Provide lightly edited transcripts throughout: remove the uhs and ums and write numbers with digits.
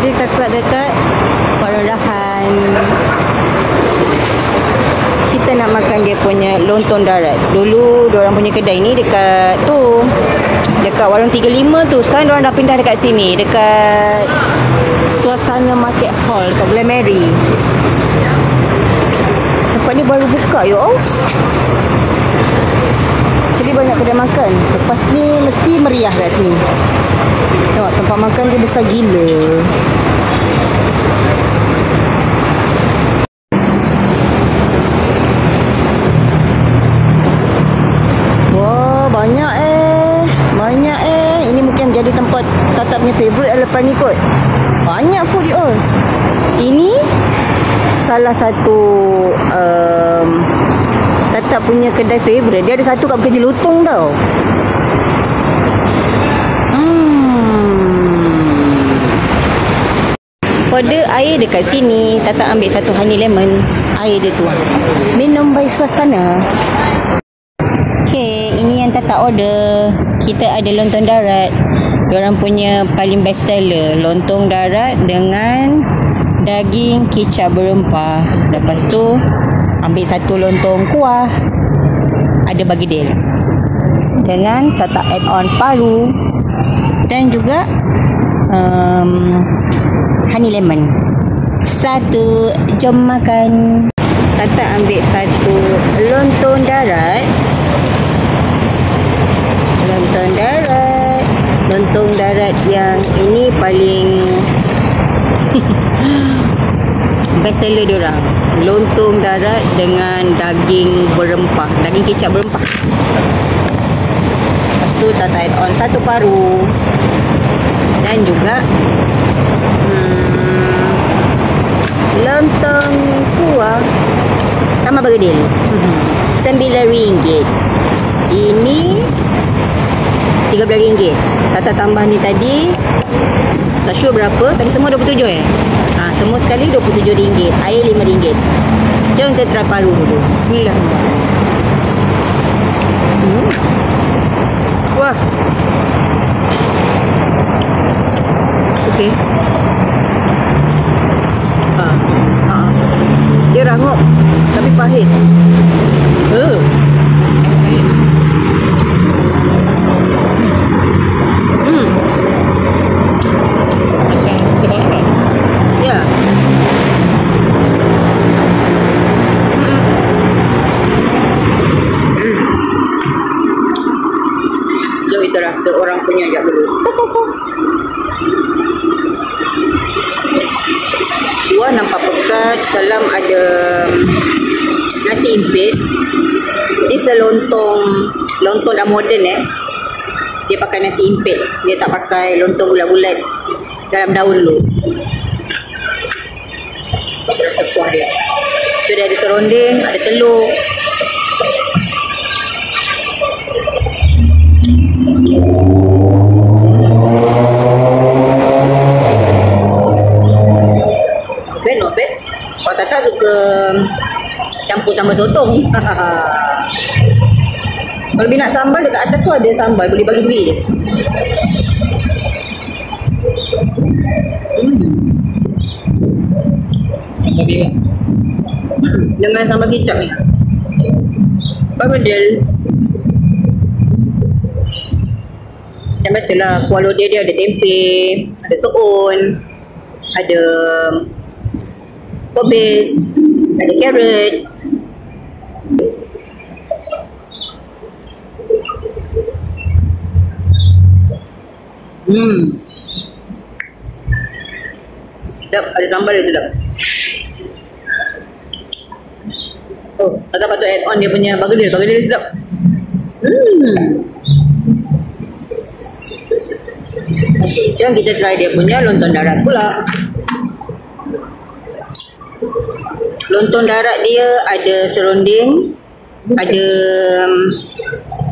Jadi dekat perorahan kita nak makan dia punya lontong darat. Dulu diorang punya kedai ni dekat tu, dekat warung 35 tu. Sekarang diorang dah pindah dekat sini, dekat Suasana Market Hall kat Glen Mary. Tempat ni baru buka yos. Jadi banyak kedai makan. Lepas ni mesti meriah kat sini. Tengok tempat makan dia besar gila. Wah, banyak Banyak Ini mungkin jadi tempat Tata punya favourite lepas ni kot. Banyak food yos. Ini salah satu Tata punya kedai favourite. Dia ada satu kat Bukit Jelutong tau. Pada air dekat sini, Tata ambil satu honey lemon. Air dia tu minum by suasana. Okay, ini yang Tata order. Kita ada lontong darat. Diorang punya paling best seller, lontong darat dengan daging kicap berempah. Lepas tu ambil satu lontong kuah, ada bergedil, dengan Tata add on paru dan juga honey lemon. Satu, jom makan. Tata ambil satu lontong darat. Lontong darat yang ini paling best seller diorang. Lontong darat dengan daging berempah, daging kicap berempah. Lepas tu Tata add on satu paru dan juga lontong kuah sama bergedil. RM9. Ini RM13. Tata tambah ni tadi tak sure berapa, tapi semua 27 semua sekali RM27. Air RM5. Jom kita try paru dulu. Bismillah. Wah. Okey. Dia rangup tapi pahit. Macam terbakar. Ya. Jom kita rasa orang punya sekejap dulu. Luar nampak pekat, dalam ada nasi impit. Ini lontong dah moden Dia pakai nasi impit. Dia tak pakai lontong bulat-bulat dalam daun dulu. Bagi rasa kuah dia. Tu dia ada seronding, ada telur. Not bad. Kalau Tata suka campur sambal sotong. Kalau lebih nak sambal, dekat atas tu ada sambal, boleh bagi free je. Sambal biar. Dengan sambal kicap ni. Bergedil. Macam biasalah, kuah lodeh dia ada tempe, ada soun, ada kobis, ada carrot. Sedap, ada sambal dia sedap. Oh, Tata patut add on dia punya bergedil. Bergedil dia sedap. Jom kita try dia punya lontong darat pula. Lontong darat dia ada serunding, ada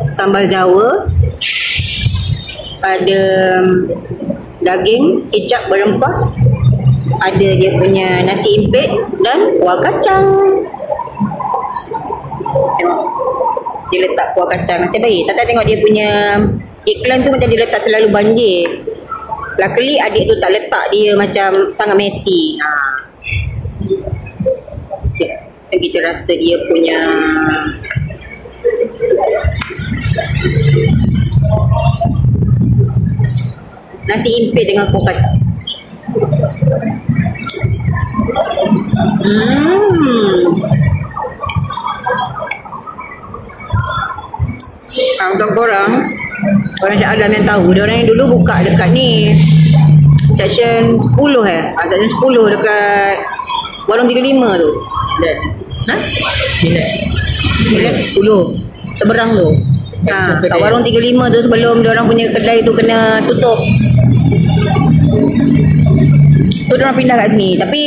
sambal Jawa, ada daging kicap berempah, ada dia punya nasi impit dan kuah kacang. Tengok, dia letak kuah kacang nasib baik. Tata tengok dia punya iklan tu macam dia letak terlalu banjir. luckily adik tu tak letak dia macam sangat messy. Kita rasa dia punya nasi impit dengan kuah kacang. Untuk korang Shah Alam yang tahu, dia orang yang dulu buka dekat ni section 10 section 10 dekat Warung 35 tu. Bila 10 seberang tu. Kat Warung 35 tu, sebelum dia orang punya kedai tu kena tutup, tu dia orang pindah kat sini. Tapi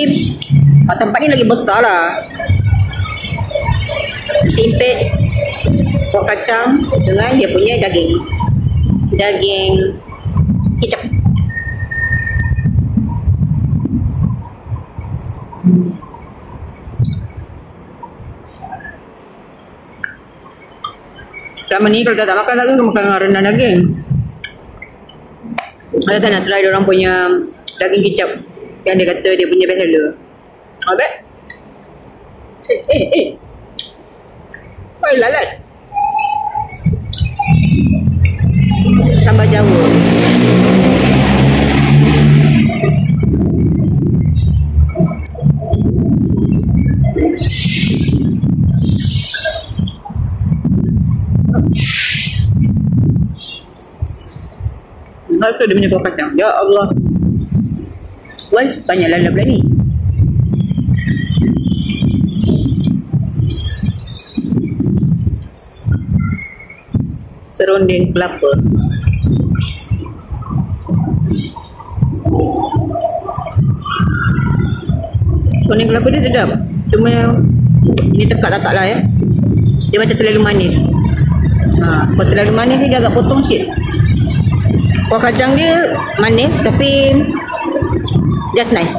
tempat ni lagi besar lah. Simpit kuah kacang dengan dia punya daging kicap. Selama ni kalau tak makan daging, makan rendang daging. Ada tak nak try dia orang punya daging kicap yang dia kata dia punya best seller? Abang? Oi lalat. Sambal Jawa. Tu dia punya kuah kacang. Ya Allah. Once banyak lalap lah ni. Serunding kelapa. Serunding kelapa dia sedap. Cuma ini tekak-tekak lah ya. Dia macam terlalu manis. Kalau terlalu manis dia agak potong sikit. Kuah kacang dia manis tapi just nice.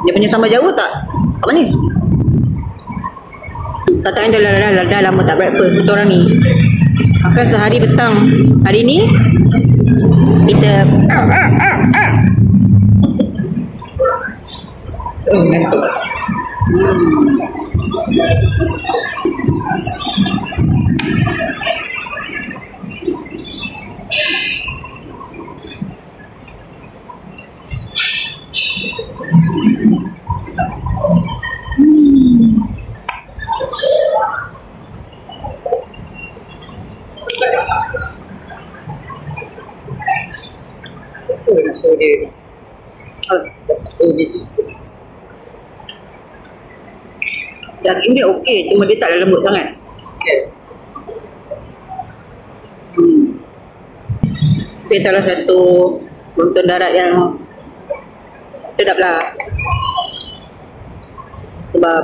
Dia punya sambal Jawa tak manis. Katanya dah lama tak breakfast untuk orang ni. Makan sehari petang. Hari ni kita terus mentok. Nak suruh dia dia cerita daging dia okey, cuma dia tak lembut sangat. Dia salah satu lontong darat yang sedap lah, sebab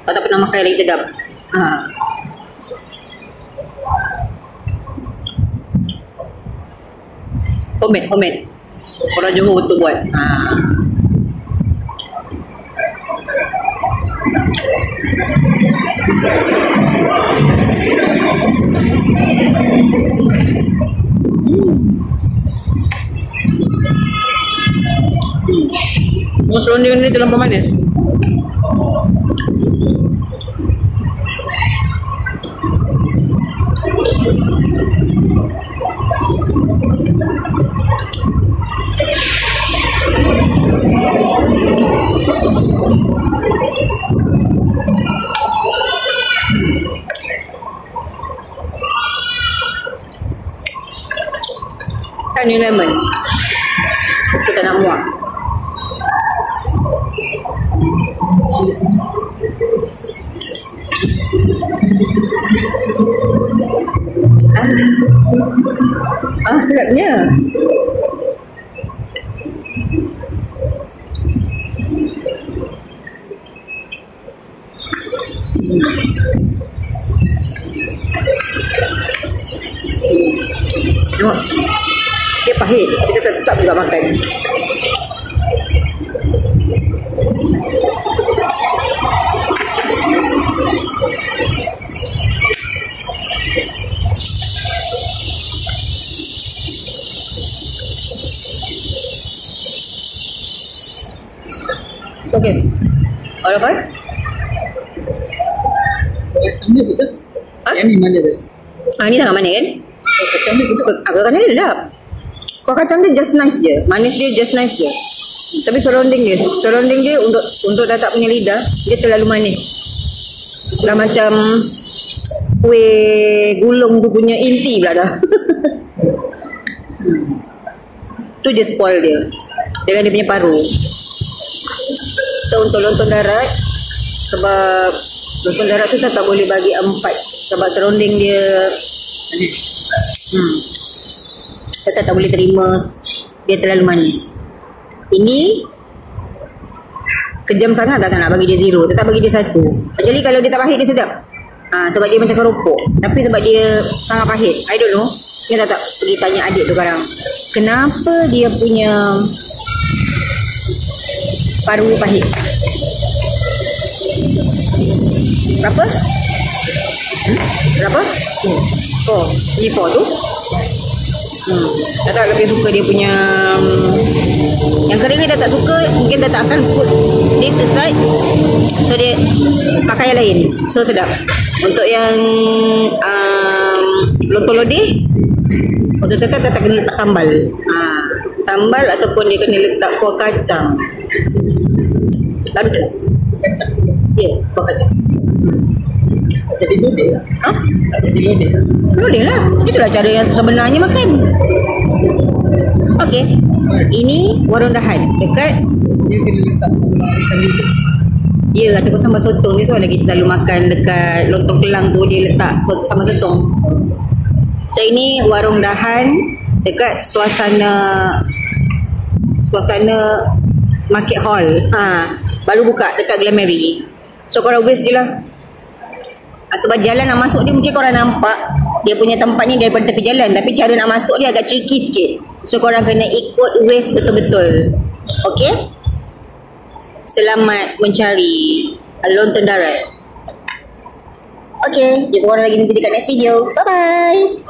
tak pernah makan lagi sedap. Homemade. Orang Johor betul buat. Serunding ni terlampau manis. Kan ni lemon. Aku tak nak muak. Sedapnya. Tengok. Dia pahit. Kita tetap juga makan. Okay. All of us? Kacang dia betul? Yang ni mana tu? Ni tengah mana kan? Kacang dia betul? Kacang dia sedap. Kuah kacang dia just nice je. Manis dia just nice je. Tapi surrounding dia untuk Tata punya lidah, dia terlalu manis. Dah macam kuih gulung tu punya inti pula dah. Tu je spoil dia dengan dia punya paru. So untuk lontong darat, sebab lontong darat tu tak boleh bagi 4 sebab surrounding dia Tata tak boleh terima, dia terlalu manis. Ini kejam sangat tak nak bagi dia 0, tetap bagi dia 1. Actually kalau dia tak pahit dia sedap. Sebab dia macam keropok. Tapi sebab dia sangat pahit, I don't know. Dia tak pergi tanya adik tu sekarang, kenapa dia punya paru pahit. Berapa? Berapa? Ini 4 tu. Tata lebih suka dia punya yang kering ni. Tata tak suka, mungkin Tata akan put this aside, so dia pakai yang lain, so sedap. Untuk yang lontong lodeh, untuk Tata kena letak sambal. Sambal ataupun dia kena letak kuah kacang. Baru sedap. Kacang. Ya, kuah kacang. Jadi lodeh lah. Jadi lodeh lah. Lodeh lah. Itulah cara yang sebenarnya makan. Okey. Ini warung dahan dekat. Dia kena letak sambal ikan bilis. Ya, ataupun sambal sotong. Dia soalan kita selalu makan dekat lontong Kelang tu, dia letak sambal sotong. So ini warung dahan dekat suasana market hall. Baru buka dekat Glamary. So korang waste je lah. Sebab jalan nak masuk dia mungkin korang nampak dia punya tempat ni daripada tepi jalan, tapi cara nak masuk dia agak tricky sikit. So korang kena ikut waste betul-betul. Okay? Selamat mencari lontong darat. Okay, jumpa korang lagi nanti dekat next video. Bye-bye.